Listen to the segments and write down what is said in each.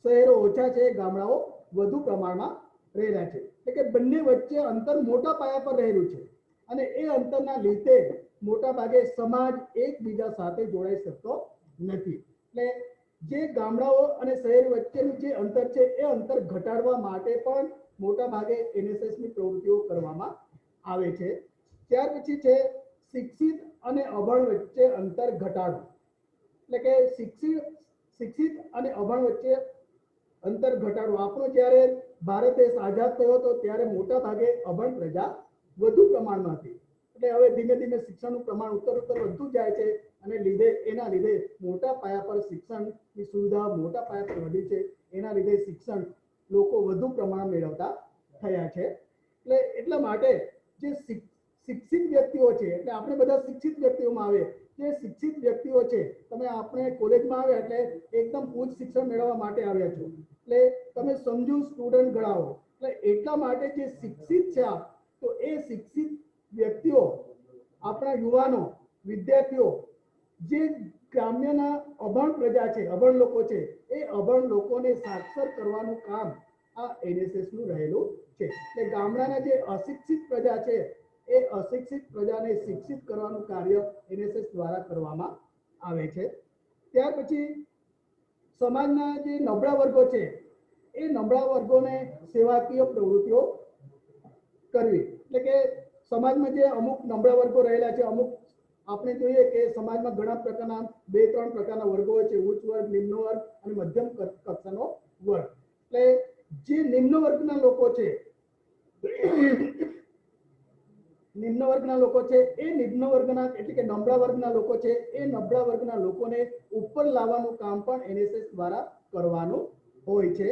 શહેરો ઓછા છે, ગામડાઓ વધુ પ્રમાણમાં રહેલા છે, એટલે કે બંને વચ્ચે અંતર મોટા પાયા પર રહેલું છે અને એ અંતરના લીધે મોટા ભાગે સમાજ એકબીજા સાથે જોડાઈ શકતો નથી। એટલે જે ગામડાઓ અને શહેર વચ્ચેનું જે અંતર છે એ અંતર ઘટાડવા માટે પણ મોટા ભાગે એનએસએસની પ્રવૃત્તિઓ કરવામાં આવે છે। ત્યાર પછી છે શિક્ષિત અને અભણ વચ્ચે અંતર ઘટાડો, એટલે કે શિક્ષિત અને અભણ વચ્ચે અંતર ઘટાડો। આપણો જ્યારે ભારત દેશ આઝાદ થયો હતો ત્યારે મોટા ભાગે અભણ પ્રજા વધુ પ્રમાણમાં હતી, એટલે હવે ધીમે ધીમે શિક્ષણનું પ્રમાણ ઉત્તરોત્તર વધતું જાય છે અને એના લીધે મોટા પાયા પર શિક્ષણની સુવિધા મોટા પાયા પર વધી છે। એના લીધે શિક્ષણ લોકો વધુ પ્રમાણ મેળવતા થયા છે। એટલે એટલા માટે જે શિક્ષિત વ્યક્તિઓ છે, એટલે આપણે બધા શિક્ષિત વ્યક્તિઓમાં આવે, જે શિક્ષિત વ્યક્તિઓ છે, તમે આપણે કોલેજમાં આવ્યા એટલે એકદમ ઉચ્ચ શિક્ષણ મેળવવા માટે આવ્યા છો, એટલે તમે સમજુ સ્ટુડન્ટ ગણાવો, એટલે એટલા માટે જે શિક્ષિત છે તો એ શિક્ષિત વ્યક્તિઓ આપણા યુવાનો વિદ્યાર્થીઓ જે ગ્રામ્યના અભણ પ્રજા છે, અભણ લોકો છે, એ અભણ લોકોને સાક્ષર કરવાનું કામ આ એનએસએસ નું રહેલું છે। એટલે ગામડાના જે અશિક્ષિત પ્રજા છે એ અશિક્ષિત પ્રજાને શિક્ષિત કરવાનું કાર્ય એનએસએસ દ્વારા કરવામાં આવે છે। ત્યાર પછી સમાજના જે નબળા વર્ગો છે એ નબળા વર્ગોને સેવાકીય પ્રવૃત્તિઓ કરવી, એટલે કે સમાજમાં જે અમુક નબળા વર્ગો રહેલા છે, અમુક આપણે જોઈએ કે સમાજમાં ઘણા પ્રકારના 2-3 પ્રકારના વર્ગો હોય છે, ઉચ્ચ વર્ગ, નિમ્ન વર્ગ અને મધ્યમ કક્ષાનો વર્ગ। એટલે જે નિમ્ન વર્ગના લોકો છે નિમ્ન વર્ગના લોકો છે એ નિમ્ન વર્ગના એટલે કે નબળા વર્ગના લોકો છે એ નબળા વર્ગના લોકોને ઉપર લાવવાનું કામ પણ એનએસએસ દ્વારા કરવાનું હોય છે।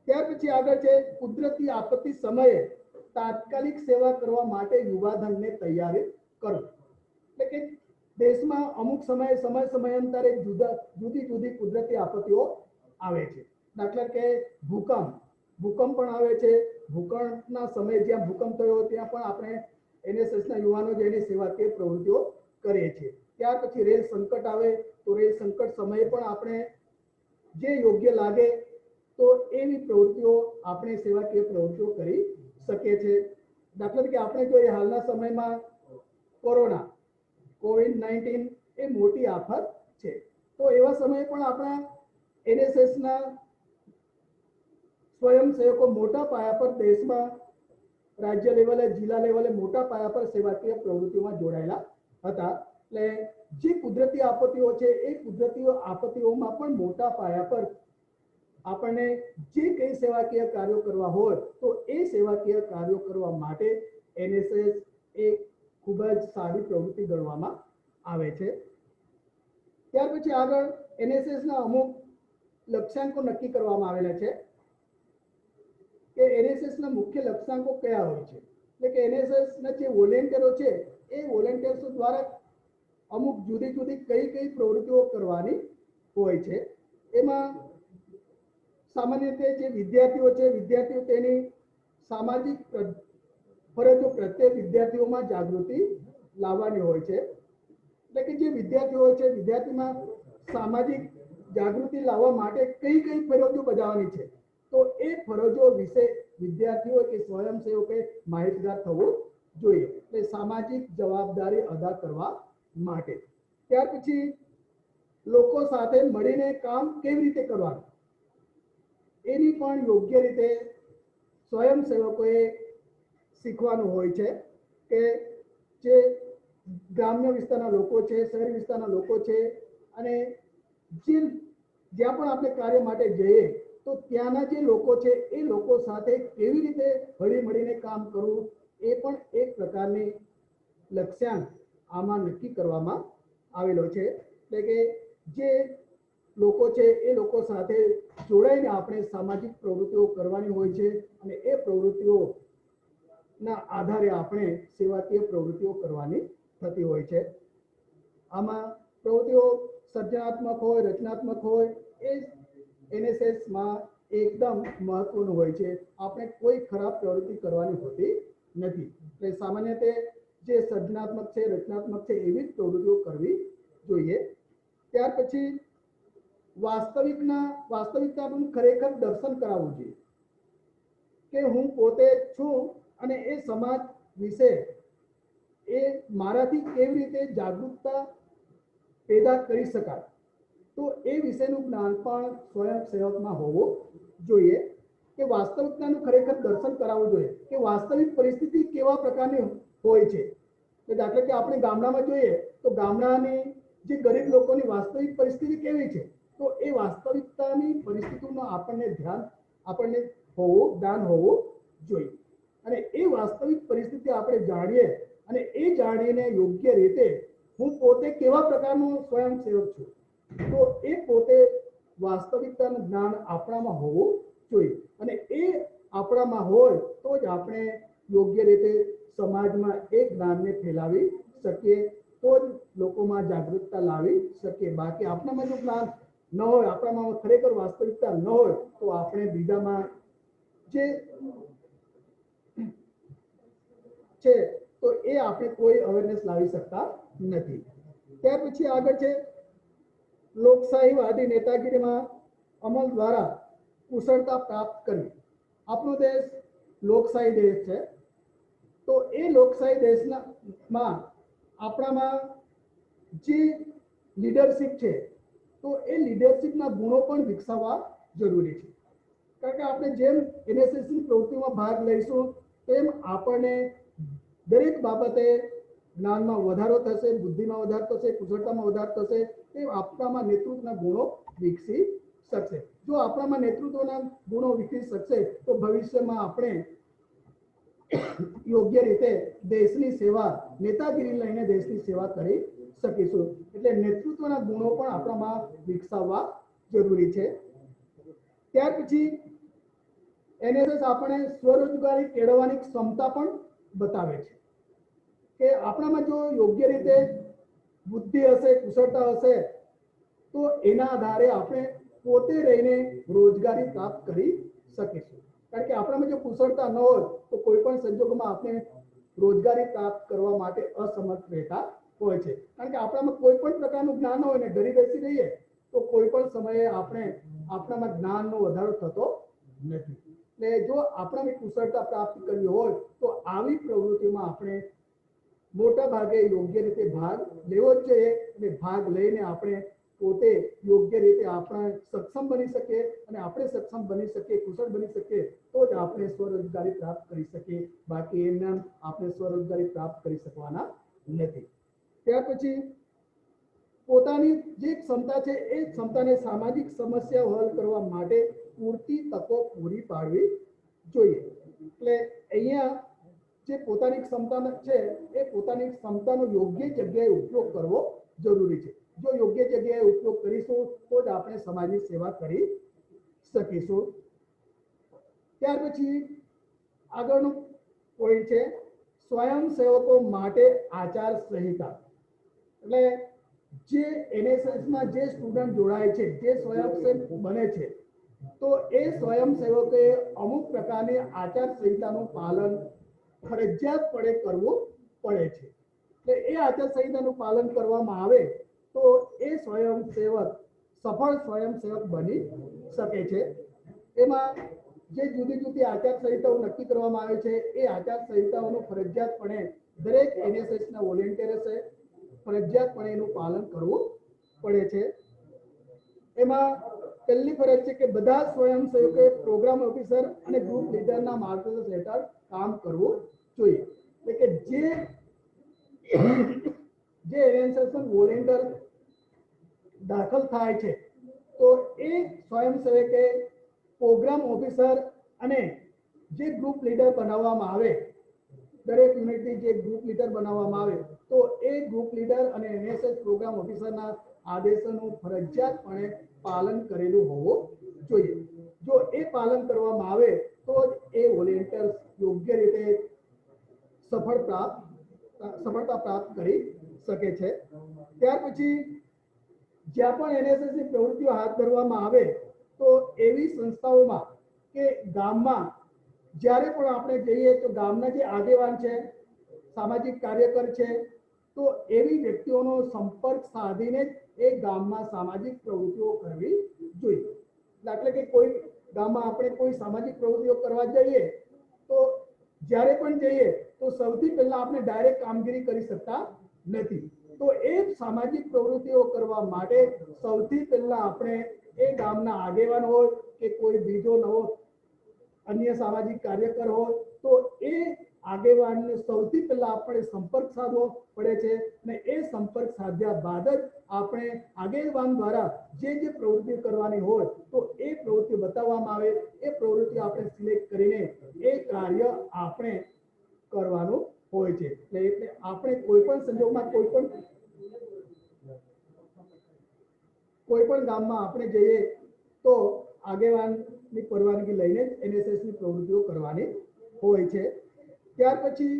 ત્યાર પછી આગળ છે કુદરતી આપત્તિ સમયે તાત્કાલિક સેવા કરવા માટે યુવાધનને તૈયારી કરો, એટલે કે દેશમાં અમુક સમયાંતરે જુદી જુદી કુદરતી આપત્તિઓ આવે છે, દાખલા કે ભૂકંપ પણ આવે છે। ભૂકંપના સમયે જ્યાં ભૂકંપ થયો ત્યાં પણ આપણે એનએસએસના યુવાનો જેની સેવાકીય પ્રવૃત્તિઓ કરીએ છીએ। ત્યાર પછી રેલ સંકટ આવે તો રેલ સંકટ સમયે પણ આપણે જે યોગ્ય લાગે તો એવી પ્રવૃત્તિઓ આપણે સેવાકીય પ્રવૃત્તિઓ કરી શકીએ છીએ। દાખલા તરીકે આપણે જોઈએ હાલના સમયમાં કોવિડ-19 એ મોટી આફત છે, તો એવા સમયે પણ આપણા એનએસએસના સ્વયંસેવકો મોટા પાયા પર દેશમાં રાજ્ય લેવલે જિલ્લા લેવલે મોટા પાયા પર સેવાકીય પ્રવૃત્તિઓમાં જોડાયેલા હતા। એટલે જે કુદરતી આપત્તિઓ છે એ કુદરતી આપત્તિઓમાં પણ મોટા પાયા પર આપણને જે કઈ સેવાકીય કાર્યો કરવા હોય તો એ સેવાકીય કાર્યો કરવા માટે એનએસએસ એ ખૂબ જ સારી પ્રવૃત્તિ ગણવામાં આવે છે। ત્યાર પછી આગળ એનએસએસના અમુક લક્ષ્યાંકો નક્કી કરવામાં આવેલા છે કે એનએસએસના મુખ્ય લક્ષ્યાંકો કયા હોય છે, એટલે કે એનએસએસના જે વોલેન્ટિયરો છે એ વોલેન્ટિયર્સ દ્વારા અમુક જુદી જુદી કઈ પ્રવૃત્તિઓ કરવાની હોય છે। એમાં સામાન્ય રીતે જે વિદ્યાર્થીઓ તેની સામાજિક ફરજો પ્રત્યે વિદ્યાર્થીઓમાં જાગૃતિ લાવવાની હોય છે, એટલે કે જે વિદ્યાર્થીઓ છે વિદ્યાર્થીમાં સામાજિક જાગૃતિ લાવવા માટે કઈ ફરજો બજાવવાની છે તો એ ફરજો વિશે વિદ્યાર્થીઓ કે સ્વયંસેવકે માહિતગાર થવું જોઈએ, એટલે સામાજિક જવાબદારી અદા કરવા માટે। ત્યાર પછી લોકો સાથે મળીને કામ કેવી રીતે કરવાનું એની પણ યોગ્ય રીતે સ્વયંસેવકોએ શીખવાનું હોય છે કે જે ગ્રામ્ય વિસ્તારના લોકો છે, શહેરી વિસ્તારના લોકો છે અને જ્યાં પણ આપણે કાર્ય માટે જઈએ તો ત્યાંના જે લોકો છે એ લોકો સાથે કેવી રીતે હળી મળીને કામ કરવું એ પણ એક પ્રકારની લક્ષ્યાંક આમાં નક્કી કરવામાં આવેલો છે। એટલે કે જે લોકો છે એ લોકો સાથે જોડાઈને આપણે સામાજિક પ્રવૃત્તિઓ કરવાની હોય છે અને એ પ્રવૃત્તિઓના આધારે આપણે સેવાકીય પ્રવૃત્તિઓ કરવાની થતી હોય છે। આમાં પ્રવૃત્તિઓ સર્જનાત્મક હોય, રચનાત્મક હોય એ એનએસએસમાં એકદમ મહત્વનું હોય છે। આપણે કોઈ ખરાબ પ્રવૃત્તિ કરવાની હોતી નથી, એટલે સામાન્ય રીતે જે સર્જનાત્મક છે, રચનાત્મક છે એવી જ પ્રવૃત્તિઓ કરવી જોઈએ। ત્યાર પછી વાસ્તવિકતાનું ખરેખર દર્શન કરાવવું જોઈએ કે હું પોતે છું અને એ સમાજ વિશે એ મારાથી કેવી રીતે જાગૃતતા પેદા કરી શકાય, તો એ વિશેનું જ્ઞાન પણ સ્વયંસેવકમાં હોવું જોઈએ કે વાસ્તવિકતાનું ખરેખર દર્શન કરાવવું જોઈએ કે વાસ્તવિક પરિસ્થિતિ કેવા પ્રકારની હોય છે. દાખલા કે આપણે ગામડામાં જોઈએ તો ગામડાની જે ગરીબ લોકોની વાસ્તવિક પરિસ્થિતિ કેવી છે, તો એ વાસ્તવિકતાની પરિસ્થિતિનું આપણને જ્ઞાન હોવું જોઈએ અને એ વાસ્તવિક પરિસ્થિતિ આપણે જાણીએ અને એ જાણીને યોગ્ય રીતે હું પોતે કેવા પ્રકારનો સ્વયંસેવક છું, તો એ પોતે વાસ્તવિકતાનું જ્ઞાન આપણામાં હોવું જોઈએ અને એ આપણામાં હોય તો જ આપણે યોગ્ય રીતે સમાજમાં એ જ્ઞાનને ફેલાવી શકીએ, તો જ લોકોમાં જાગૃતતા લાવી શકીએ. બાકી આપણામાં જો જ્ઞાન ન હોય, આપણામાં ખરેખર વાસ્તવિકતા ન હોય, તો આપણે બીજામાં જે છે તો એ આપણે કોઈ અવેરનેસ લાવી શકતા નથી. ત્યાર પછી આગળ છે લોકશાહીવાદી નેતાગીરીમાં અમલ દ્વારા કુશળતા પ્રાપ્ત કરવી. આપણો દેશ લોકશાહી દેશ છે, તો એ લોકશાહી દેશમાં આપણામાં જે લીડરશિપ છે તો એ લીડરશિપના ગુણો પણ વિકસાવવા જરૂરી છે. કારણ કે આપણે જેમ એનએસએસની પ્રવૃત્તિમાં ભાગ લઈશું તેમ આપણને દરેક બાબતે જ્ઞાનમાં વધારો થશે, બુદ્ધિમાં વધારો થશે, કુશળતામાં વધારો થશે, તે આપણામાં નેતૃત્વના ગુણો વિકસી શકશે. જો આપણામાં નેતૃત્વના ગુણો વિકસી શકશે તો ભવિષ્યમાં આપણે યોગ્ય રીતે દેશની સેવા, નેતાગીરી લઈને દેશની સેવા કરી શકીશું. એટલે નેતૃત્વના ગુણો પણ આપણામાં વિકસાવવા જરૂરી છે. ત્યાર પછી એનએસએસ આપણે સ્વરોજગારી કેળવવાની ક્ષમતા પણ બતાવે છે કે આપણામાં જો યોગ્ય રીતે બુદ્ધિ હશે, કુશળતા હશે, તો એના આધારે આપણે પોતે રહીને રોજગારી પ્રાપ્ત કરી શકીશું. કારણ કે આપણામાં જો કુશળતા ન હોય તો કોઈ પણ સંજોગોમાં આપણે રોજગારી પ્રાપ્ત કરવા માટે અસમર્થ રહેતા હોય છે. કારણ કે આપણામાં કોઈ પણ પ્રકારનું જ્ઞાન હોય ને ઘરે બેસી રહીએ તો કોઈ પણ સમયે આપણામાં જ્ઞાનનો વધારો થતો નથી. એટલે જો આપણે કુશળતા પ્રાપ્ત કરવી હોય તો આવી પ્રવૃત્તિમાં આપણે મોટા ભાગે યોગ્ય રીતે ભાગ લેવો જ જોઈએ અને ભાગ લઈને આપણે પોતે યોગ્ય રીતે આપણે સક્ષમ બની શકીએ અને આપણે સક્ષમ બની શકીએ, કુશળ બની શકીએ, તો જ આપણે સ્વરોજગારી પ્રાપ્ત કરી શકીએ. બાકી એમને આપણે સ્વરોજગારી પ્રાપ્ત કરી શકવાના નથી. ત્યાર પછી પોતાની જે ક્ષમતા છે એ ક્ષમતાને સામાજિક સમસ્યાઓ હલ કરવા માટે પૂરતી તકો પૂરી પાડવી જોઈએ. એટલે અહીંયા જે પોતાની ક્ષમતા છે એ પોતાની ક્ષમતાનો યોગ્ય જગ્યાએ ઉપયોગ કરવો જરૂરી છે. જો યોગ્ય જગ્યાએ ઉપયોગ કરીશું તો જ આપણે સમાજની સેવા કરી શકીશું. ત્યાર પછી આગળનો પોઈન્ટ છે સ્વયંસેવકો માટે આચાર સંહિતા. એટલે જે એનએસએસમાં જે સ્ટુડન્ટ જોડાય છે, જે સ્વયંસેવક બને છે, તો એ સ્વયંસેવકોએ અમુક પ્રકારની આચાર સંહિતાનું પાલન ફરજિયાતપણે કરવું પડે છે. એટલે એ આચાર સંહિતાનું પાલન કરવામાં આવે તો એ સ્વયંસેવક સફળ સ્વયંસેવક બની શકે છે. એમાં જે જુદી જુદી આચાર સંહિતાઓ નક્કી કરવામાં આવે છે એ આચાર સંહિતાઓનું ફરજિયાતપણે દરેક એનએસએસના વોલેન્ટિયર્સે ફરજિયાતપણે એનું પાલન કરવું પડે છે. એમાં પહેલી ફરજ છે કે બધા સ્વયંસેવકોએ પ્રોગ્રામ ઓફિસર અને ગ્રુપ લીડરના માર્ગદર્શન હેઠળ કામ કરવું જોઈએ. એટલે કે જે એનએસએસ વોલેન્ટિયર દાખલ થાય છે તો એ સ્વયંસેવકે પ્રોગ્રામ ઓફિસર અને જે ગ્રુપ લીડર બનાવવામાં આવે, દરેક યુનિટની જે ગ્રુપ લીડર બનાવવામાં આવે તો એ ગ્રુપ લીડર અને એનએસએસ પ્રોગ્રામ ઓફિસરના આદેશોનું ફરજિયાતપણે પાલન કરેલું હોવું જોઈએ. જો એ પાલન કરવામાં આવે તો જ એ વોલેન્ટિયર્સ યોગ્ય રીતે સફળતા પ્રાપ્ત કરી શકે છે. ત્યાર પછી જ્યાં પણ એનએસએસની પ્રવૃત્તિઓ હાથ ધરવામાં આવે તો એવી સંસ્થાઓમાં કે ગામમાં જ્યારે પણ આપણે જઈએ તો ગામના જે આગેવાન છે, સામાજિક કાર્યકર છે, તો એવી વ્યક્તિઓનો સંપર્ક સાધીને જ એ ગામમાં સામાજિક પ્રવૃત્તિઓ કરવી જોઈએ. દાખલા કે કોઈ ગામમાં આપણે કોઈ સામાજિક પ્રવૃત્તિઓ કરવા જઈએ તો જ્યારે પણ જઈએ તો સૌથી પહેલા આપણે ડાયરેક્ટ કામગીરી કરી શકતા નથી. તો એ સામાજિક પ્રવૃત્તિઓ કરવા માટે સૌથી પહેલા આપણે એ ગામના આગેવાન હોય કે કોઈ બીજો નવો અન્ય સામાજિક કાર્યકર હોય તો એ આગેવાનને સૌથી પહેલા આપણે સંપર્ક સાધવો પડે છે અને એ સંપર્ક સાધ્યા બાદ જ આપણે આગેવાન દ્વારા જે પ્રવૃત્તિ કરવાની હોય તો એ પ્રવૃત્તિ બતાવવામાં આવે, એ પ્રવૃત્તિ આપણે સિલેક્ટ કરીને એ કાર્ય આપણે કરવાનું હોય છે. એટલે આપણે કોઈ પણ સંજોગમાં કોઈ પણ ગામમાં આપણે જઈએ તો આગેવાનની પરવાનગી લઈને એનએસએસ ની પ્રવૃત્તિઓ કરવાની હોય છે. ત્યાર પછી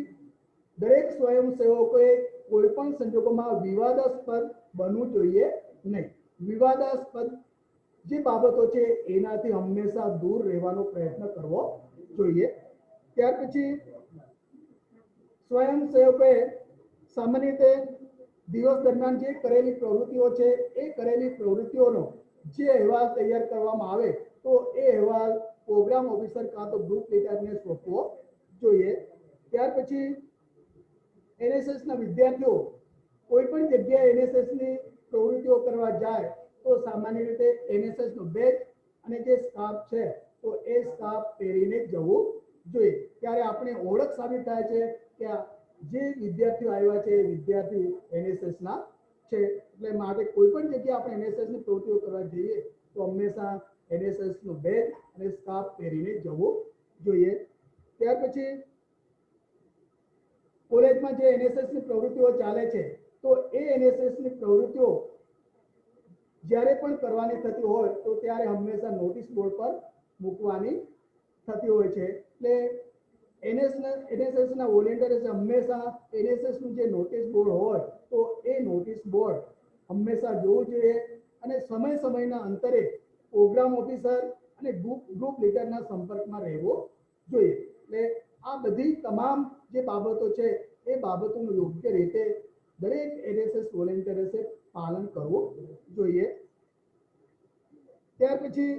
દરેક સ્વયંસેવકોએ કોઈ પણ સંજોગોમાં વિવાદાસ્પદ બનવું જોઈએ નહીં. વિવાદાસ્પદ જે બાબતો છે એનાથી હંમેશા દૂર રહેવાનો પ્રયત્ન કરવો જોઈએ. ત્યાર પછી સ્વયંસેવકોએ સામાન્ય રીતે દિવસ દરમિયાન જે કરેલી પ્રવૃત્તિઓ છે એ કરેલી પ્રવૃત્તિઓનો જે અહેવાલ તૈયાર કરવામાં આવે તો એ અહેવાલ પ્રોગ્રામ ઓફિસર કાં તો ગ્રુપ લીડરને સોંપવો જોઈએ. ત્યાર પછી એનએસએસ ના વિદ્યાર્થીઓ કોઈ પણ જગ્યાએ એનએસએસ ની પ્રવૃત્તિઓ કરવા જાય તો સામાન્ય રીતે એનએસએસ નો બેચ અને જે સ્કાર્ફ છે તો એ સ્કાર્ફ પહેરીને જવું જોઈએ. ત્યારે આપણે ઓળખ સાબિત થાય છે કે જે વિદ્યાર્થીઓ આવ્યા છે એ વિદ્યાર્થી એનએસએસ ના છે. એટલે માટે કોઈ પણ જગ્યાએ આપણે એનએસએસ ની પ્રવૃત્તિઓ કરવા જઈએ તો હંમેશા એનએસએસ નો બેચ અને સ્કાર્ફ પહેરીને જવું જોઈએ. ત્યાર પછી કોલેજમાં જે એનએસએસ ની પ્રવૃત્તિઓ ચાલે છે તો એ એનએસએસ ની પ્રવૃત્તિઓ જ્યારે પણ કરવાની થતી હોય તો ત્યારે હંમેશા નોટિસ બોર્ડ પર મૂકવાની થતી હોય છે. એટલે એનએસએસ ના વોલેન્ટિયર્સ હંમેશા એનએસએસ નું જે નોટિસ બોર્ડ હોય તો એ નોટિસ બોર્ડ હંમેશા જોવું જોઈએ અને સમયના અંતરે પ્રોગ્રામ ઓફિસર અને ગ્રુપ લીડરના સંપર્કમાં રહેવું જોઈએ. એટલે આ બધી તમામ જે બાબતો છે એ બાબતોનું યોગ્ય રીતે દરેક એનએસએસ વોલેન્ટિયર્સે પાલન કરવું જોઈએ. ત્યાર પછી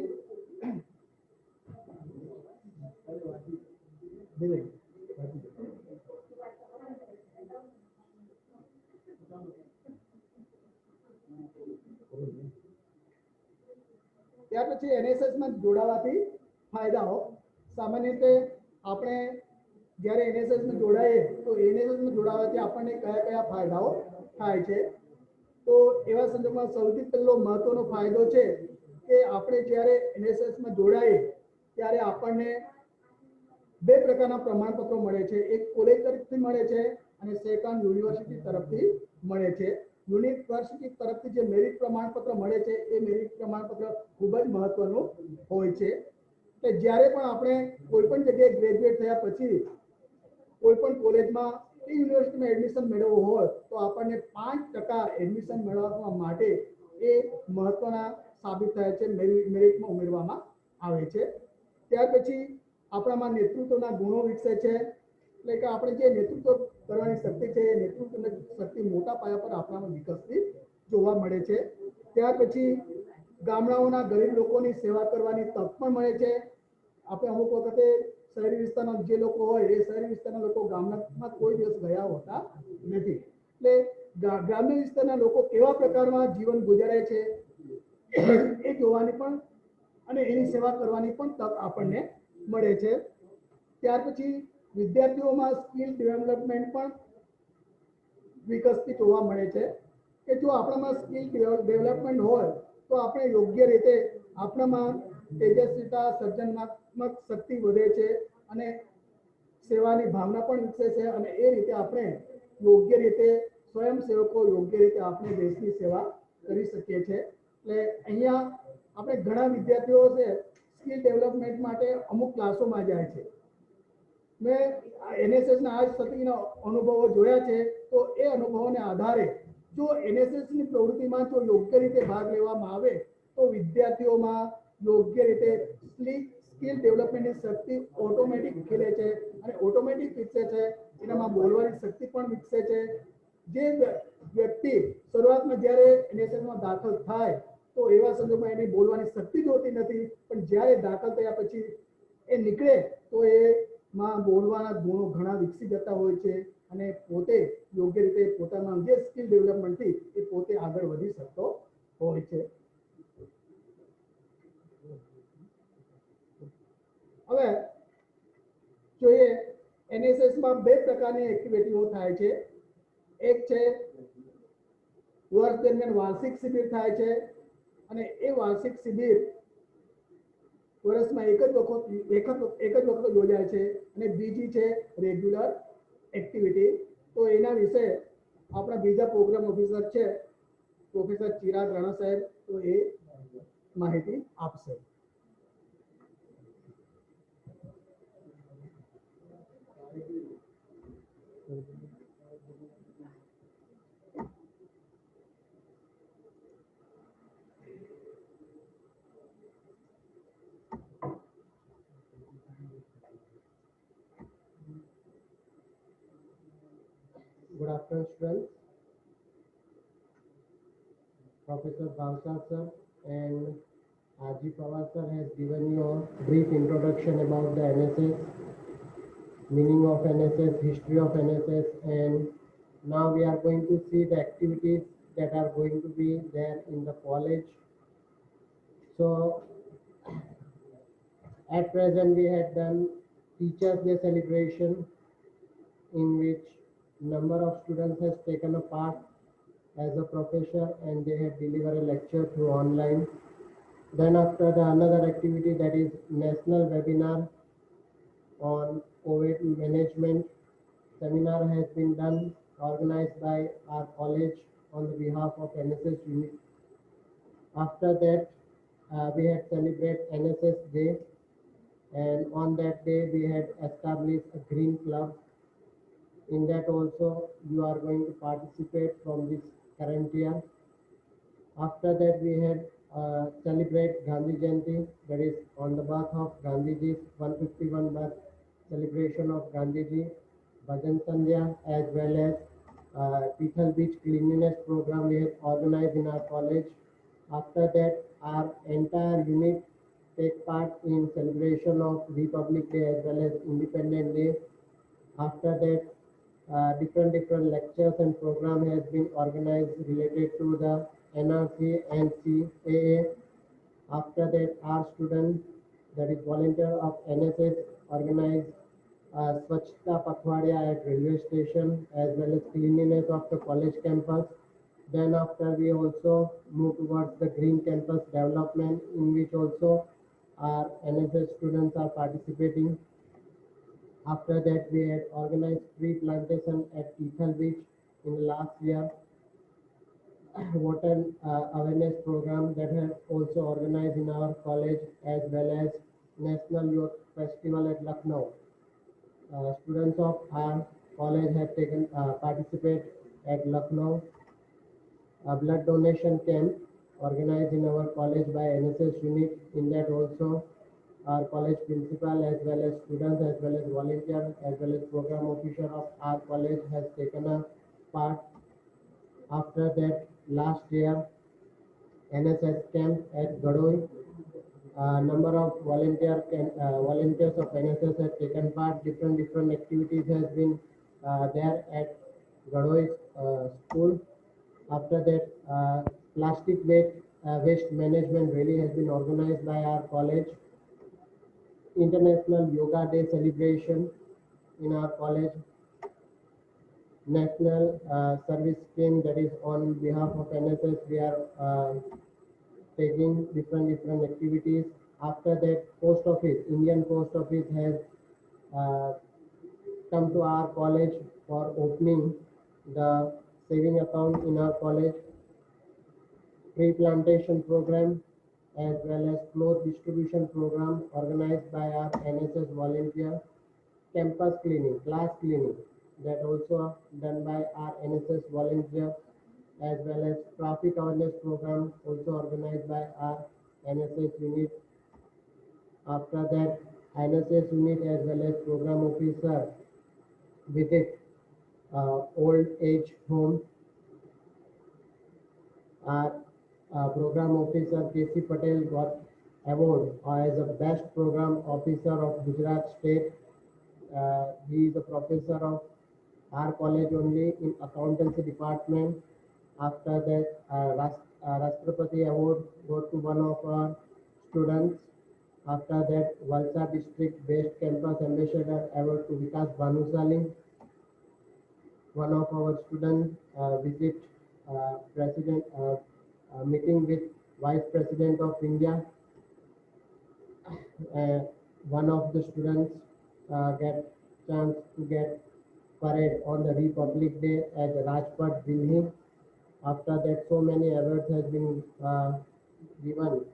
એનએસએસ માં જોડાવાથી ફાયદાઓ. સામાન્ય રીતે આપણે જ્યારે એનએસએસ માં જોડાઈએ તો એનએસએસ માં જોડાવાથી આપણને કયા કયા ફાયદાઓ થાય છે તો એવા સંદર્ભમાં સૌથી પહેલો મહત્વનો ફાયદો છે કે આપણે જ્યારે એનએસએસ માં જોડાઈએ ત્યારે આપણને બે પ્રકારના પ્રમાણપત્રો મળે છે. એક કોલેજ તરફથી મળે છે અને સેકન્ડ યુનિવર્સિટી તરફથી મળે છે. યુનિવર્સિટી તરફથી જે મેરિટ પ્રમાણપત્ર મળે છે એ મેરિટ પ્રમાણપત્ર ખૂબ જ મહત્વનું હોય છે કે જ્યારે પણ આપણે કોઈ પણ જગ્યાએ ગ્રેજ્યુએટ થયા પછી કોઈ પણ કોલેજમાં કે યુનિવર્સિટીમાં એડમિશન મેળવવું હોય તો આપણને 5% એડમિશન મેળવવા માટે એ મહત્વના સાબિત થાય છે, મેરિટમાં ઉમેરવામાં આવે છે. ત્યાર પછી આપણામાં નેતૃત્વના ગુણો વિકસે છે. એટલે કે આપણે જે નેતૃત્વ કરવાની શક્તિ છે એ નેતૃત્વની શક્તિ મોટા પાયા પર આપણામાં વિકસતી જોવા મળે છે. ત્યાર પછી ગામડાઓના ગરીબ લોકોની સેવા કરવાની તક પણ મળે છે. આપણે અમુક વખતે શહેરી વિસ્તારના જે લોકો હોય એ શહેરી વિસ્તારના લોકો ગામડામાં કોઈ દિવસ ગયા હોતા નથી. એટલે ગ્રામ્ય વિસ્તારના લોકો કેવા પ્રકારમાં જીવન ગુજારે છે એ જોવાની પણ અને એની સેવા કરવાની પણ તક આપણને મળે છે. ત્યાર પછી વિદ્યાર્થીઓમાં સ્કિલ ડેવલપમેન્ટ પણ વિકસતી જોવા મળે છે કે જો આપણામાં સ્કિલ ડેવલપમેન્ટ હોય તો આપણે યોગ્ય રીતે આપણામાં તેજસ્વીતા, સર્જનાત્મક શક્તિ વધે છે અને સેવાની ભાવના પણ વિકસે છે અને એ રીતે આપણે યોગ્ય રીતે સ્વયંસેવકો યોગ્ય રીતે આપણે દેશની સેવા કરી શકીએ છીએ. એટલે અહીંયા આપણે ઘણા વિદ્યાર્થીઓ છે સ્કિલ ડેવલપમેન્ટ માટે અમુક ક્લાસોમાં જાય છે. મેં એનએસએસના આજ સુધીના અનુભવો જોયા છે તો એ અનુભવોને આધારે જો એનએસએસની પ્રવૃત્તિમાં જો યોગ્ય રીતે ભાગ લેવામાં આવે તો વિદ્યાર્થીઓમાં યોગ્ય રીતે સ્કિલ ડેવલપમેન્ટની શક્તિ ઓટોમેટિક ખીલે છે અને ઓટોમેટિક વિકસે છે. એનામાં બોલવાની શક્તિ પણ વિકસે છે. જે વ્યક્તિ શરૂઆતમાં જ્યારે એનએસએસમાં દાખલ થાય તો એવા સંજોગોમાં એની બોલવાની શક્તિ જ હોતી નથી, પણ જ્યારે દાખલ થયા પછી એ નીકળે તો એમાં બોલવાના ગુણો ઘણા વિકસી જતા હોય છે અને પોતે યોગ્ય રીતે પોતાના જે સ્કિલ ડેવલપમેન્ટથી એ પોતે આગળ વધી શકતો હોય છે. હવે જોઈએ એનએસએસમાં બે પ્રકારની એક્ટિવિટીઓ થાય છે. એક છે વર્ષ દરમિયાન વાર્ષિક શિબિર થાય છે અને એ વાર્ષિક શિબિર વર્ષમાં એક જ વખત યોજાય છે અને બીજી છે રેગ્યુલર એક્ટિવિટી. તો એના વિશે આપણા બીજા પ્રોગ્રામ ઓફિસર છે પ્રોફેસર ચિરાગ રાણા સાહેબ, તો એ માહિતી આપશે. Good afternoon, students. Professor Bhavsar sir and R.G. Pawar sir has given you a brief introduction about the NSS, meaning of NSS, history of NSS, and now we are going to see the activities that are going to be there in the college. So, at present we had done Teachers' Day celebration, in which number of students has taken a part as a professor and they have delivered a lecture through online. Then after another activity, that is national webinar on COVID management seminar has been done, organized by our college on the behalf of NSS unit. After that, we had celebrated NSS Day, and on that day we had established a green club. In that also you are going to participate from this current year. After that we had celebrate Gandhi Jayanti, that is on the birth of Gandhiji's 151 birth celebration of Gandhiji, Bhajan Sandhya, as well as Tithal Beach cleanliness program we had organized in our college. After that our entire unit take part in celebration of Republic Day as well as Independence Day. After that different lectures and program has been organized related to the NRC and CAA. After that, our students, that is volunteer of NSS, organized Swachhta Pakhwadiya at railway station as well as cleanliness of the college campus. Then after we also move towards the green campus development, in which also our NSS students are participating. After that, we had organized tree plantation at Tithal Beach in the last year. Water awareness program that has also organized in our college, as well as National Youth Festival at Lucknow. Students of our college have taken participate at Lucknow. A blood donation camp organized in our college by NSS unit. In that also our college principal as well as students as well as volunteers as well as program officer of our college has taken a part. After that, last year NSS camp at Gadoi, number of volunteers of NSS have taken part. Different activities has been there at Gadoi school. After that, plastic waste management rally has been organized by our college. International Yoga Day celebration in our college. National service scheme, that is on behalf of NSS, we are taking different activities. After that, Post Office, Indian Post Office has come to our college for opening the saving account in our college. Tree plantation program as well as cloth distribution program organized by our NSS volunteer. Campus cleaning, class cleaning, that also done by our NSS volunteer, as well as traffic awareness program also organized by our NSS unit. After that, NSS unit as well as program officer visit old age home. Our program officer KC Patel got award as a best program officer of Gujarat State. He is a professor of our college only in accountancy department. After that, Rashtrapati Award go to one of our students. After that, Valsad District Best Campus Ambassador Award to Vikas Bhanusali. One of our students visit president meeting with Vice President of India. uh, One of the students get chance to get parade on the Republic Day at Rajpath, Delhi. After that, so many awards has been given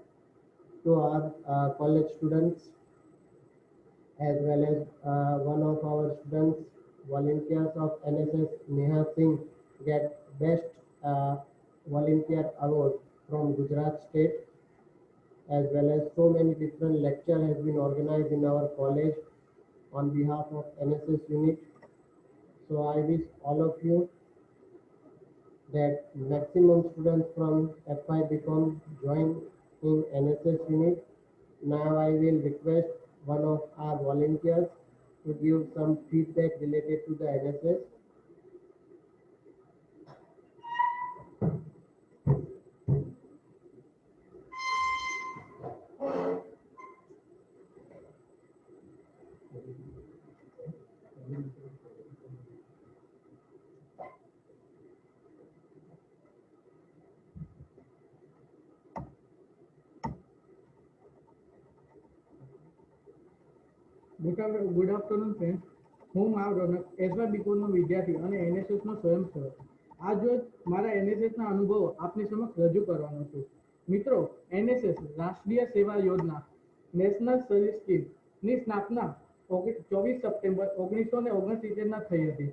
to our college students, as well as one of our students, volunteers of NSS, Neha Singh, get best uh, volunteer award from Gujarat State, as well as so many different lecture has been organized in our college on behalf of NSS unit. So I wish all of you that maximum students from FI become join in NSS unit. Now I will request one of our volunteers to give some feedback related to the NSS. Good afternoon friend. હું માવ રોનક SY બીકોમનો વિદ્યાર્થી અને એનએસએસનો સ્વયંસેવક. આજ રોજ મારા એનએસએસના અનુભવો આપની સમક્ષ રજૂ કરવાનો છું. મિત્રો, એનએસએસ રાષ્ટ્રીય સેવા યોજના નેશનલ સર્વિસ સ્કીમની સ્થાપના 24 સપ્ટેમ્બર 1969 થઈ હતી.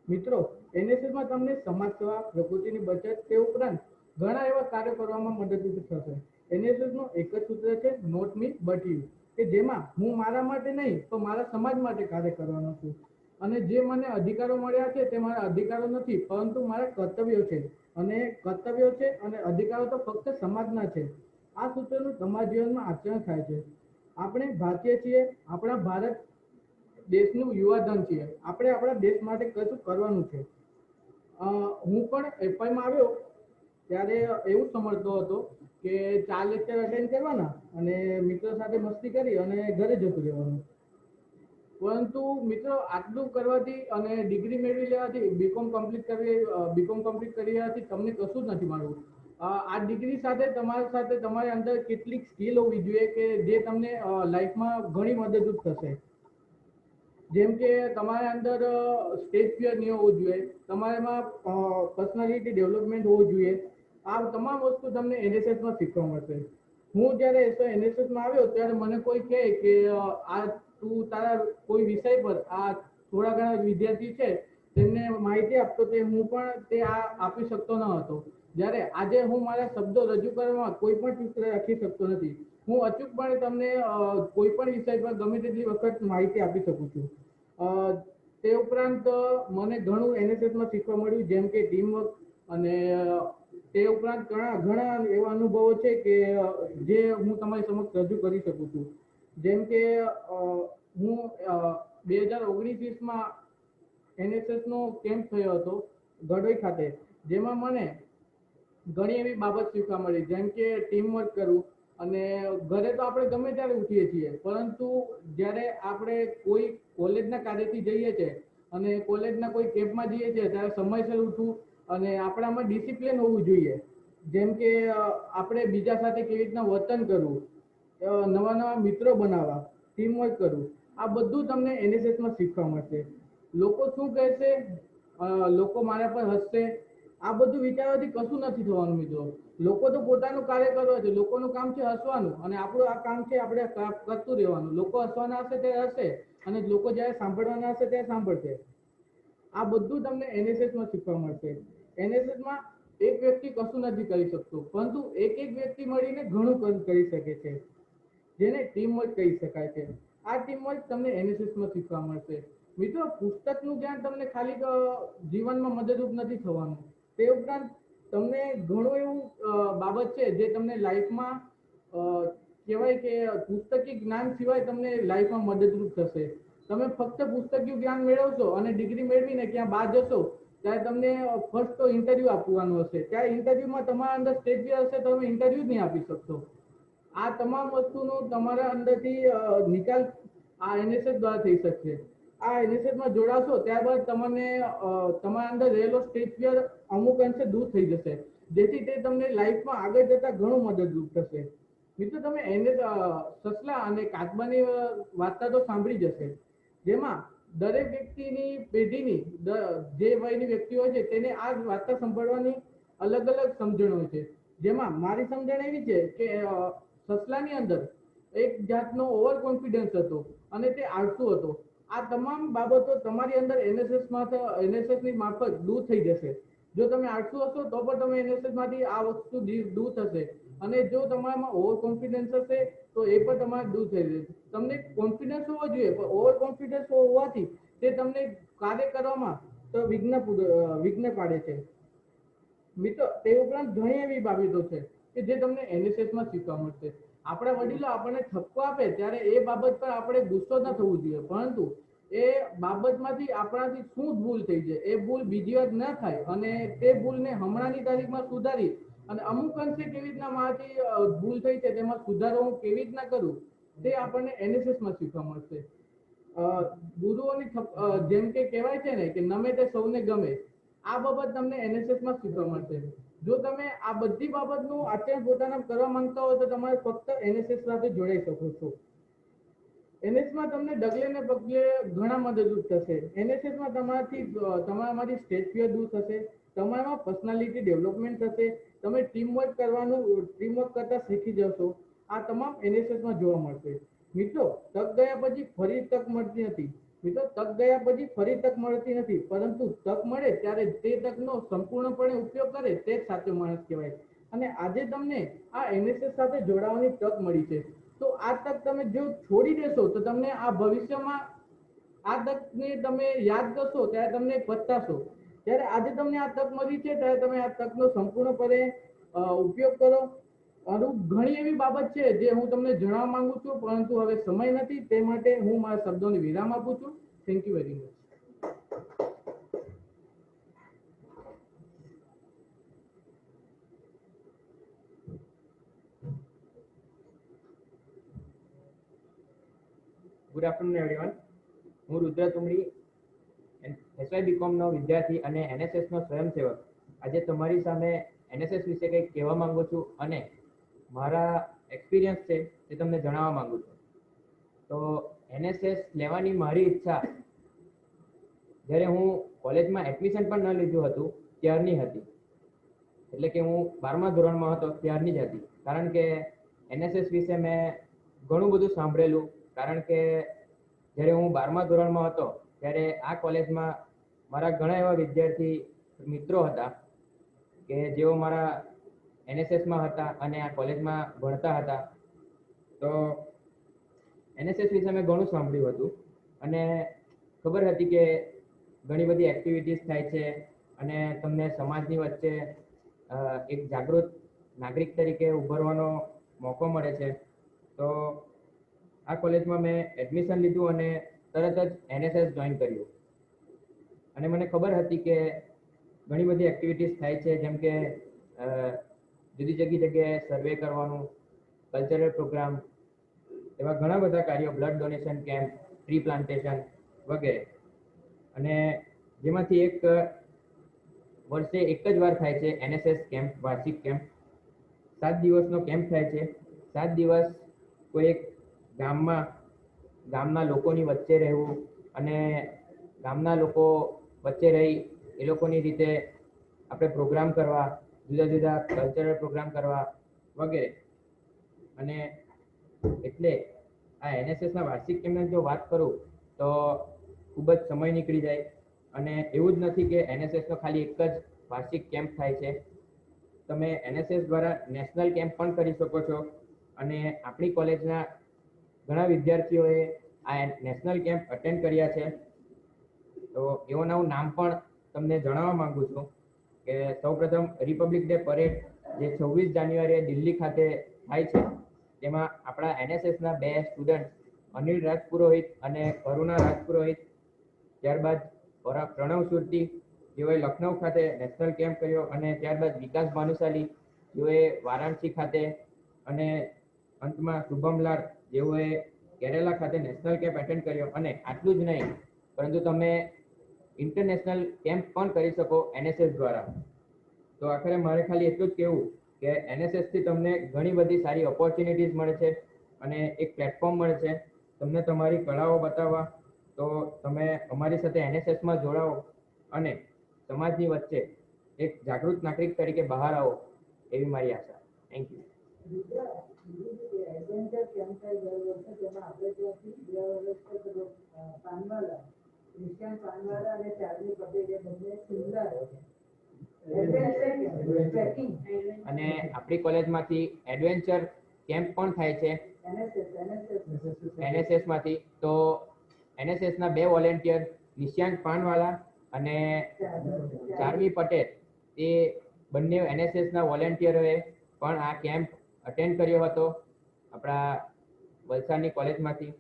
મિત્રો, એનએસએસમાં તમને સમાજ સેવા, પ્રકૃતિની બચત તે ઉપરાંત ઘણા એવા કાર્યો કરવામાં મદદરૂપ થશે. એનએસએસનું એક જ સૂત્ર છે, નોટ મી બટ યુ, કે જેમાં હું મારા માટે નહીં તો મારા સમાજ માટે કાર્ય કરવાનો છું. અને જે મને અધિકારો મળ્યા છે તે મારા અધિકારો નથી, પરંતુ મારા કર્તવ્યો છે. અને કર્તવ્યો છે અને અધિકારો તો ફક્ત સમાજના છે. આ સૂત્રનું તમારા જીવનમાં આચરણ થાય છે. આપણે ભારતીય છીએ, આપણા ભારત દેશનું યુવાધન છીએ. આપણે આપણા દેશ માટે કશું કરવાનું છે. હું પણ એફઆઈમાં આવ્યો ત્યારે એવું સમજતો હતો કે 4 લેક્ચર અટેન્ડ કરવાના અને મિત્રો સાથે મસ્તી કરી અને ઘરે જતું રહેવાનું. પરંતુ મિત્રો, આટલું કરવાથી અને ડિગ્રી મેળવી લેવાથી, બીકોમ કમ્પ્લીટ કરી લેવાથી તમને કશું જ નથી મળવું. આ ડિગ્રી સાથે તમારી અંદર કેટલીક સ્કિલ હોવી જોઈએ કે જે તમને લાઈફમાં ઘણી મદદરૂપ થશે. જેમ કે તમારા અંદર સ્ટેજ ફિયર નહીં હોવું જોઈએ, તમારામાં પર્સનાલિટી ડેવલપમેન્ટ હોવું જોઈએ. આ તમામ વસ્તુ તમને એનએસએસમાં શીખવા મળશે. હું જ્યારે એનએસએસમાં આવ્યો ત્યારે મને કોઈ કહે કે આ તું તારા કોઈ વિષય પર આ થોડા ઘણા વિદ્યાર્થી છે તેમને માહિતી આપતો, તે હું પણ તે આપી શકતો ન હતો. જ્યારે આજે હું મારા શબ્દો રજૂ કરવામાં કોઈ પણ ચિત્ર રાખી શકતો નથી. હું અચૂકપણે તમને કોઈ પણ વિષય પર ગમે તેટલી વખત માહિતી આપી શકું છું. તે ઉપરાંત મને ઘણું એનએસએસમાં શીખવા મળ્યું, જેમ કે ટીમવર્ક, અને તે ઉપરાંત ઘણા એવા અનુભવો છે કે જે હું તમારી સમક્ષ રજૂ કરી શકું છું. જેમ કે હું 2019-20માં એનએસએસનો કેમ્પ થયો હતો ગઢોઈ ખાતે, જેમાં મને ઘણી એવી બાબત શીખવા મળી, જેમ કે ટીમવર્ક કરવું. અને ઘરે તો આપણે ગમે ત્યારે ઉઠીએ છીએ, પરંતુ જ્યારે આપણે કોઈ કોલેજના કાર્યથી જઈએ છીએ અને કોલેજના કોઈ કેમ્પમાં જઈએ છીએ ત્યારે સમયસર ઉઠવું અને આપણામાં ડિસિપ્લિન હોવું જોઈએ. જેમ કે આપણે બીજા સાથે કેવી રીતના વર્તન કરવું, નવા નવા મિત્રો બનાવવા, ટીમવર્ક કરવું, આ બધું તમને એનએસએસમાં શીખવા મળશે. લોકો શું કહેશે, લોકો મારા પર હસશે, આ બધું વિચારવાથી કશું નથી થવાનું મિત્રો. લોકો તો પોતાનું કાર્ય કરવા છે, લોકોનું કામ છે હસવાનું, અને આપણું આ કામ છે આપણે કરતું રહેવાનું. લોકો હસવાના હશે ત્યારે હશે અને લોકો જ્યારે સાંભળવાના હશે ત્યારે સાંભળશે. આ બધું તમને એનએસએસમાં શીખવા મળશે. એનએસએસમાં એક વ્યક્તિ કશું નથી કરી શકતો, પરંતુ એક વ્યક્તિ મળીને ઘણું કરી શકે છે, જેને ટીમવર્ક કહી શકાય છે. આ ટીમવર્ક તમને એનએસએસમાં શીખવા મળશે. મિત્રો, પુસ્તકનું જ્ઞાન તમને ખાલી જીવનમાં મદદરૂપ નથી થવાનું. તે ઉપરાંત તમને ઘણું એવું બાબત છે જે તમને લાઈફમાં કહેવાય કે પુસ્તકી જ્ઞાન સિવાય તમને લાઈફમાં મદદરૂપ થશે. તમે ફક્ત પુસ્તકીય જ્ઞાન મેળવશો અને ડિગ્રી મેળવીને ક્યાં બહાર જશો ત્યારે તમને ફર્સ્ટ તો ઇન્ટરવ્યુ આપવાનું હશે. ત્યારે ઇન્ટરવ્યુમાં તમારા અંદર સ્ટેજ ફિયર હશે તો તમે ઇન્ટરવ્યુ જ નહીં આપી શકશો. આ તમામ વસ્તુનો તમારા અંદરથી નિકાલ આ NSS દ્વારા થઈ શકશે. આ NSS માં જોડાશો ત્યારબાદ તમને તમારા અંદર રહેલો સ્ટેજ ફિયર અમુક અંશે દૂર થઈ જશે, જેથી તે તમને લાઈફમાં આગળ જતા ઘણું મદદરૂપ થશે. મિત્રો, તમે સસલા અને કાચબાની વાર્તા તો સાંભળી જશે, જેમાં દરેક વ્યક્તિની પેઢીની જે વયની વ્યક્તિ હોય છે તેને આ વાર્તા સાંભળવાની અલગ અલગ સમજણ હોય છે. જેમાં મારી સમજણ એવી છે કે સસલાની અંદર એક જાતનો ઓવર કોન્ફિડન્સ હતો અને તે આળસુ હતો. આ તમામ બાબતો તમારી અંદર NSS ની મારફત દૂર થઈ જશે. જો તમે આળસુ હશો તો પણ તમે NSS માંથી આ વસ્તુ દૂર થશે, અને જો તમારામાં ઓવર કોન્ફિડન્સ હશે તો એ પણ તમારે દૂર થઈ જશે. તમને કોન્ફિડન્સ હોવો જોઈએ, પણ ઓવર કોન્ફિડન્સ હોવાથી તે તમને કાર્ય કરવામાં તો વિઘ્ન પાડે છે. મિત્રો, તે ઉપરાંત ઘણી એવી બાબતો છે કે જે તમને NSS માં શીખવા મળશે. આપણા વડીલો આપણને ઠપકો આપે ત્યારે એ બાબત પર આપણે ગુસ્સો ન થવું જોઈએ, પરંતુ એ બાબતમાંથી આપણાથી શું ભૂલ થઈ છે એ ભૂલ બીજી વાર ન થાય અને તે ભૂલને હમણાંની તારીખમાં સુધારી અને અમુક અંશે કેવી રીતના મારાથી ભૂલ થઈ છે તેમાં સુધારો હું કેવી રીતના કરું તે આપણને NSS માં શીખવા મળશે. ગુરુઓની જેમ કે કહેવાય છે ને કે નમે તે સૌને ગમે, આ બાબત તમને NSS માં શીખવા મળશે. જો તમે આ બધી બાબતનું આચરણ પોતાના કરવા માંગતા હો તો તમારે ફક્ત NSS સાથે જોડાઈ શકો છો. NSS માં તમને ડગલે ને પગલે ઘણા મદદરૂપ થશે. NSS માં તમારામાંથી સ્ટેજ ફિયર દૂર થશે, તમારામાં પર્સનાલિટી ડેવલપમેન્ટ થશે, તમે ટીમવર્ક કરતા શીખી જશો. આ તમામ NSS માં જોવા મળશે. મિત્રો, તક ગયા પછી ફરી તક મળતી નથી. પરંતુ તક મળે ત્યારે તે તકનો સંપૂર્ણપણે ઉપયોગ કરે તે જ સાચો માણસ કહેવાય. અને આજે તમને આ NSS સાથે જોડાવાની તક મળી છે, તો આ તક તમે જો છોડી દેશો તો તમને આ ભવિષ્યમાં આ તકને તમે યાદ કરશો ત્યારે તમને પછતાશો. ત્યારે આજે તમને આ તક મળી છે ત્યારે તમે આ તકનો સંપૂર્ણપણે ઉપયોગ કરો. ઘણી એવી બાબત છે જે હું તમને જણાવવા માંગુ છું, પરંતુ હવે સમય નથી, તે માટે હું મારા શબ્દોને વિરામ આપું છું. Thank you very much. Good afternoon everyone. હું રુદ્ર તુમડી, SY BCom નો વિદ્યાર્થી અને NSS નો સ્વયંસેવક. આજે તમારી સામે NSS વિશે કંઈક કહેવા માંગુ છું અને મારા એક્સપિરિયન્સ છે તે તમને જણાવવા માંગુ છું. તો NSS લેવાની મારી ઈચ્છા જ્યારે હું કોલેજમાં એડમિશન પણ ન લીધું હતું ત્યારની હતી. એટલે કે હું 12મા ધોરણમાં હતો ત્યારની જ હતી. કારણ કે NSS વિશે મેં ઘણું બધું સાંભળેલું. કારણ કે જ્યારે હું 12મા ધોરણમાં હતો ત્યારે આ કોલેજમાં મારા ઘણા એવા વિદ્યાર્થી મિત્રો હતા કે જેઓ મારા NSSમાં હતા અને આ કોલેજમાં ભણતા હતા. તો NSS વિશે મેં ઘણું સાંભળ્યું હતું અને ખબર હતી કે ઘણી બધી એક્ટિવિટીઝ થાય છે અને તમને સમાજની વચ્ચે એક જાગૃત નાગરિક તરીકે ઉભરવાનો મોકો મળે છે. તો આ કોલેજમાં મેં એડમિશન લીધું અને તરત જ NSS જોઈન કર્યું. અને મને ખબર હતી કે ઘણી બધી એક્ટિવિટીઝ થાય છે, જેમ કે જુદી જગ્યાએ સર્વે કરવાનું, કલ્ચરલ પ્રોગ્રામ, એવા ઘણા બધા કાર્યો, blood donation camp, tree plantation વગેરે. અને જેમાંથી એક વર્ષે એક જ વાર થાય છે NSS કેમ્પ, વાર્ષિક કેમ્પ. 7 દિવસનો કેમ્પ થાય છે. 7 દિવસ કોઈ એક ગામના લોકોની વચ્ચે રહેવું અને ગામના લોકો વચ્ચે રહી એ લોકોની રીતે આપણે પ્રોગ્રામ કરવા, જુદા જુદા કલ્ચરલ પ્રોગ્રામ કરવા વગેરે. અને એટલે આ NSSના વાર્ષિક કેમ્પની જો વાત કરું તો ખૂબ જ સમય નીકળી જાય. અને એવું જ નથી કે NSSનો ખાલી એક જ વાર્ષિક કેમ્પ થાય છે. તમે NSS દ્વારા નેશનલ કેમ્પ પણ કરી શકો છો. અને આપણી કોલેજના ઘણા વિદ્યાર્થીઓએ આ નેશનલ કેમ્પ અટેન્ડ કર્યા છે. તો એઓના હું નામ પણ તમને જણાવવા માંગુ છું કે સૌપ્રથમ રિપબ્લિક ડે પરેડ જે 26 જાન્યુઆરીએ દિલ્હી ખાતે થાય છે, તેમાં આપણા એનએસએસના 2 સ્ટુડન્ટ અનિલ રાજપુરોહિત અને કરુણા રાજપુરોહિત, ત્યારબાદ પ્રણવ સુરતી જેઓએ લખનઉ ખાતે નેશનલ કેમ્પ કર્યો, અને ત્યારબાદ વિકાસ ભાનુશાલી જેઓએ વારાણસી ખાતે, અને અંતમાં શુભમલાલ જેઓએ કેરેલા ખાતે નેશનલ કેમ્પ એટેન્ડ કર્યો. અને આટલું જ નહીં, પરંતુ તમે ઇન્ટરનેશનલ કેમ્પ પણ કરી શકો એનએસએસ દ્વારા. તો આખરે મારે ખાલી એટલું જ કહેવું કે એનએસએસ થી તમને ઘણી બધી સારી ઓપોર્ચ્યુનિટીઝ મળે છે અને એક પ્લેટફોર્મ મળે છે તમને તમારી કળાઓ બતાવવા. તો તમે અમારી સાથે એનએસએસમાં જોડાઓ અને સમાજની વચ્ચે એક જાગૃત નાગરિક તરીકે બહાર આવો, એવી મારી આશા. Thank you. એડવેન્ચર કેમ્પ થાય દર વર્ષે, જેમાં આપણે ત્યાંથી 2 વર્ષ પાનવાલા, ક્રિશ્ચિયન પાનવાલા અને ચાર્લી પટેલ એ બંને સુંદર ટ્રેકિંગ અને આપણી કોલેજમાંથી એડવેન્ચર કેમ્પ પણ થાય છે એનએસએસ માંથી. તો એનએસએસ ના 2 વોલેન્ટિયર નિશાંત પાનવાલા અને ચાર્મી પટેલ, એ બંને એનએસએસ ના વોલેન્ટિયરોએ પણ આ કેમ્પ અટેન્ડ કર્યો હતો આપણા વલસાડની કોલેજમાંથી.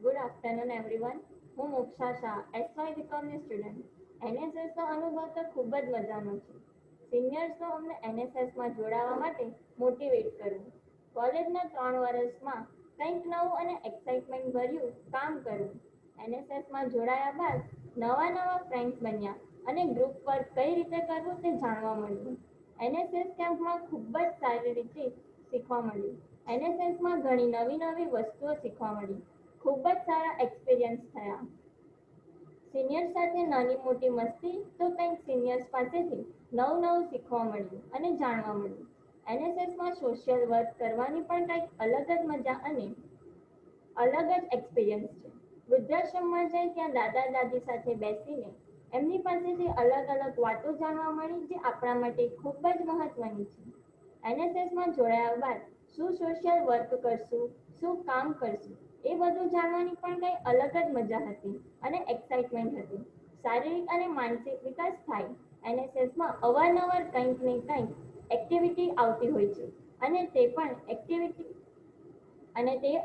Good afternoon everyone. હું મોક્ષા શાહ, SY બીકોમની સ્ટુડન્ટ. એનએસએસનો અનુભવ તો ખૂબ જ મજાનો છે. સિનિયર્સનો અમને એનએસએસમાં જોડાવા માટે મોટિવેટ કરવું, કોલેજના 3 વર્ષમાં કંઈક નવું અને એક્સાઇટમેન્ટ ભર્યું કામ કરવું. એનએસએસમાં જોડાયા બાદ નવા ફ્રેન્ડ્સ બન્યા અને ગ્રુપ વર્ક કઈ રીતે કરવું તે જાણવા મળ્યું. એનએસએસ કેમ્પમાં ખૂબ જ સારી રીતે શીખવા મળ્યું. એનએસએસમાં ઘણી નવી વસ્તુઓ શીખવા મળી. ખૂબ જ સારા એક્સપિરિયન્સ થયા. સિનિયર્સ સાથે નાની મોટી મસ્તી તો કંઈક સિનિયર્સ પાસેથી નવું શીખવા મળ્યું અને જાણવા મળ્યું. એનએસએસમાં સોશિયલ વર્ક કરવાની પણ કંઈક અલગ જ મજા અને અલગ જ એક્સપિરિયન્સ છે. વૃદ્ધાશ્રમમાં જઈ ત્યાં દાદા દાદી સાથે બેસીને એમની પાસેથી અલગ વાતો જાણવા મળી, જે આપણા માટે ખૂબ જ મહત્વની છે. એનએસએસમાં જોડાયા બાદ શું સોશિયલ વર્ક કરશું, શું કામ કરશું, એ બધું જાણવાની પણ કંઈ અલગ જ મજા હતી અને એક્સાઇટમેન્ટ હતી. શારીરિક અને માનસિક વિકાસ થાય. એનએસએસમાં અવારનવાર કંઈક ને કંઈક એક્ટિવિટી આવતી હોય છે અને તે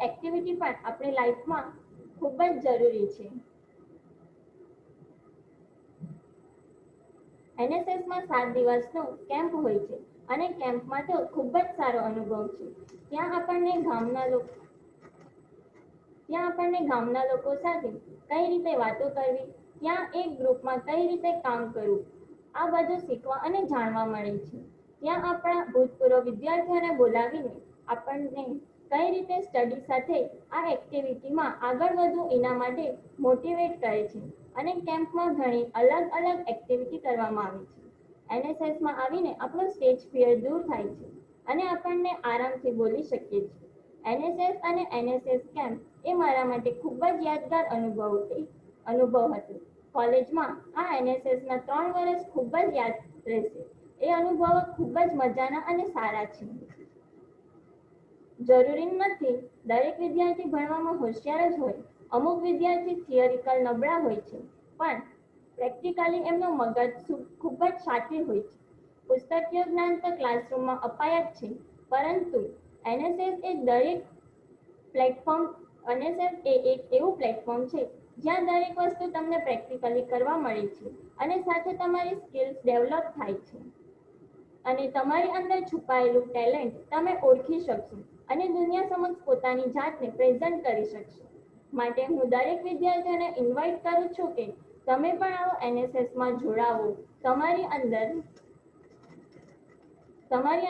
એક્ટિવિટી પણ આપણી લાઈફમાં ખૂબ જ જરૂરી છે. એનએસએસમાં 7 દિવસનો કેમ્પ હોય છે અને કેમ્પમાં તો ખૂબ જ સારો અનુભવ છે. ત્યાં આપણને ગામના લોકો સાથે કઈ રીતે વાતો કરવી, ત્યાં એક ગ્રુપમાં કઈ રીતે કામ કરવું, આ બધું શીખવા અને જાણવા મળે છે. ત્યાં આપણા ભૂતપૂર્વ વિદ્યાર્થીઓને બોલાવીને આપણને કઈ રીતે સ્ટડી સાથે આ એક્ટિવિટીમાં આગળ વધવું એના માટે મોટિવેટ કરે છે અને કેમ્પમાં ઘણી અલગ એક્ટિવિટી કરવામાં આવે છે. એનએસએસમાં આવીને આપણો સ્ટેજ ફિયર દૂર થાય છે અને આપણને આરામથી બોલી શકીએ છીએ. એનએસએસ અને એનએસએસ કેમ્પ એ મારા માટે ખૂબ જ યાદગાર અનુભવ હતો. કોલેજમાં આ એનએસએસના 3 વર્ષ ખૂબ જ યાદ રહેશે. એ અનુભવો ખૂબ જ મજાના અને સારા છે. જરૂરી નથી દરેક વિદ્યાર્થી ભણવામાં હોશિયાર જ હોય. અમુક વિદ્યાર્થી થિયરિકલ નબળા હોય છે, પણ પ્રેક્ટિકલી એમનો મગજ ખૂબ જ શાતિર હોય છે. પુસ્તકીય જ્ઞાન તો ક્લાસરૂમમાં અપાય જ છે, પરંતુ એનએસએસ એક એવું પ્લેટફોર્મ છે જ્યાં દરેક વસ્તુ તમને પ્રેક્ટિકલી કરવા મળે છે અને સાથે તમારી સ્કિલ્સ ડેવલપ થાય છે અને તમારી અંદર છુપાયેલું ટેલેન્ટ તમે ઓળખી શકશો અને દુનિયા સમક્ષ પોતાની જાતને પ્રેઝન્ટ કરી શકશો. માટે હું દરેક વિદ્યાર્થીઓને ઇન્વાઇટ કરું છું કે તમે પણ આવો એનએસએસમાં જોડાવો, તમારી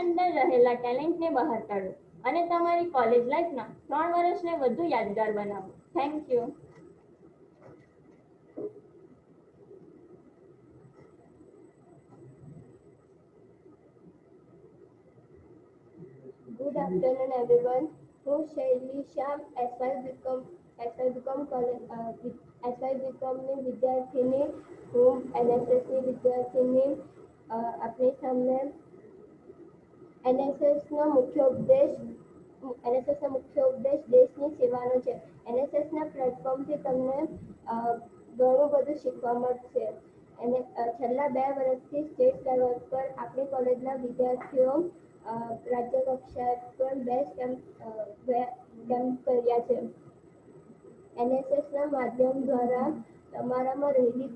અંદર રહેલા ટેલેન્ટને બહાર કાઢો અને તમારી કોલેજ લાઈફના 3 વર્ષને વધુ યાદગાર બનાવો. Thank you. Good afternoon everyone. હું શૈલી શાહ, SY બીકોમ એસવાય બીકોમની વિદ્યાર્થીની હું એનએસએસની વિદ્યાર્થીની આપણી સામે એનએસએસનો મુખ્ય ઉપદેશ દેશની સેવાનો છે. એનએસએસના પ્લેટફોર્મથી તમને ઘણું બધું શીખવા મળશે. અને છેલ્લા 2 વર્ષથી સ્ટેટ લેવલ પર આપણી કોલેજના વિદ્યાર્થીઓ રાજ્ય કક્ષાએ પણ બેસ્ટ કેમ્પ કર્યા છે. એનએસએસના માધ્યમ દ્વારા તમારામાં રહેલી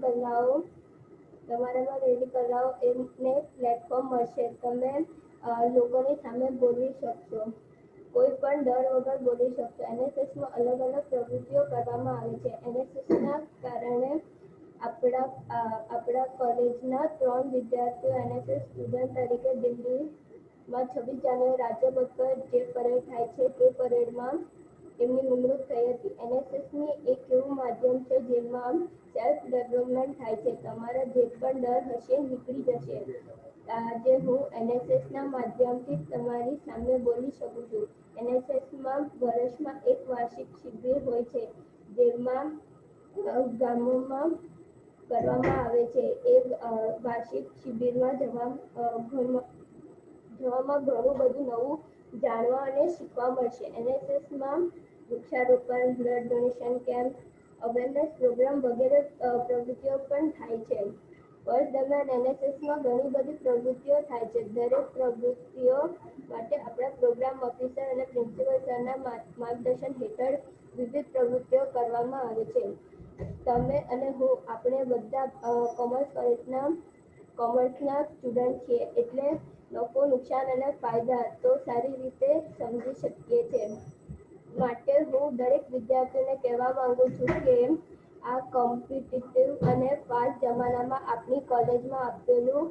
કલાઓ એમને પ્લેટફોર્મ મળશે. તમે લોકોની સામે બોલી શકશો, કોઈ પણ ડર વગર બોલી શકશો. એનએસએસમાં અલગ અલગ પ્રવૃત્તિઓ કરવામાં આવે છે. એનએસએસના કારણે આપણા કોલેજના 3 વિદ્યાર્થીઓ એનએસએસ સ્ટુડન્ટ તરીકે દિલ્હીમાં 26 જાન્યુઆરી રાજ્યપથ પર જે પરેડ થાય છે તે પરેડમાં એમની નિમણૂક થઈ હતી. એનએસએસની એક એવું માધ્યમ છે જેમાં સેલ્ફ ડેવલપમેન્ટ થાય છે. તમારા જે પણ ડર હશે નીકળી જશે. આજે હું એનએસએસના માધ્યમથી તમારી સામે બોલી શકું છું. એનએસએસમાં વર્ષમાં એક વાર્ષિક શિબિર હોય છે જેમાં ગામોમાં કરવામાં આવે છે. એ વાર્ષિક શિબિરમાં જવામાં ઘણું બધું નવું જાણવા અને શીખવા મળશે. એનએસએસમાં વૃક્ષારોપણ, blood donation camp, awareness programme વગેરે પ્રવૃત્તિઓ પણ થાય છે. વર્ષ દરમિયાન એનએસએસમાં ઘણી બધી પ્રવૃત્તિઓ થાય છે. દરેક પ્રવૃત્તિઓ માટે આપણા પ્રોગ્રામ ઓફિસર અને પ્રિન્સિપલ સરના માર્ગદર્શન હેઠળ વિવિધ પ્રવૃત્તિઓ કરવામાં આવે છે. તમે અને હું આપણે બધા કોમર્સના સ્ટુડન્ટ છીએ, એટલે નફો, નુકસાન અને ફાયદા તો સારી રીતે સમજી શકીએ છીએ. માટે હું દરેક વિદ્યાર્થીઓને કહેવા માંગુ છું કે આ કોમ્પિટિટિવ અને ફાસ્ટ જમાનામાં આપણી કોલેજમાં આપેલું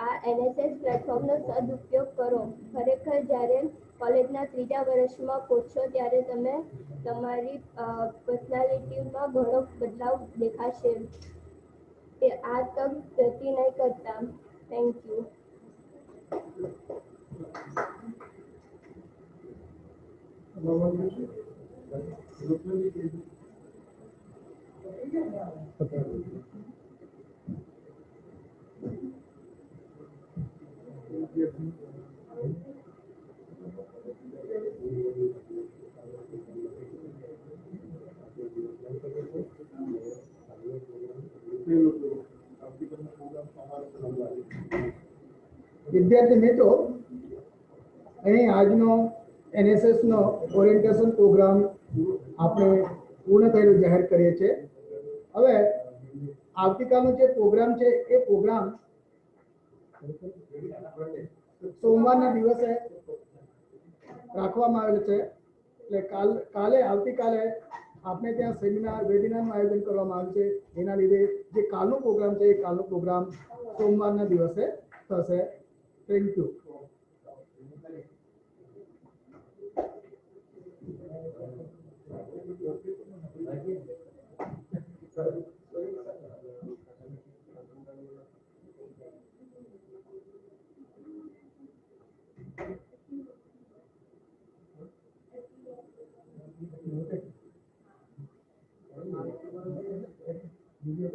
આ એનએસએસ પ્લેટફોર્મનો સદુપયોગ કરો. ખરેખર જ્યારે કોલેજના 3જા વર્ષમાં પહોંચશો ત્યારે તમે તમારી પર્સનાલિટીમાં ઘણો બદલાવ દેખાશે. આ તક જતી નહીં કરતા. Thank you. વિદ્યાર્થી મિત્રો, અહીં આજનો એનએસએસનો ઓરિએન્ટેશન પ્રોગ્રામ આપણે પૂર્ણ થયેલો જાહેર કરીએ છીએ. હવે આવતીકાલનો જે પ્રોગ્રામ છે એ પ્રોગ્રામ સોમવારના દિવસે રાખવામાં આવેલ છે. એટલે આવતીકાલે આપણે ત્યાં સેમિનાર વેબિનારનું આયોજન કરવામાં આવ્યું છે. એના લીધે જે કાલનો પ્રોગ્રામ છે એ કાલનો પ્રોગ્રામ સોમવારના દિવસે થશે. Thank you. Video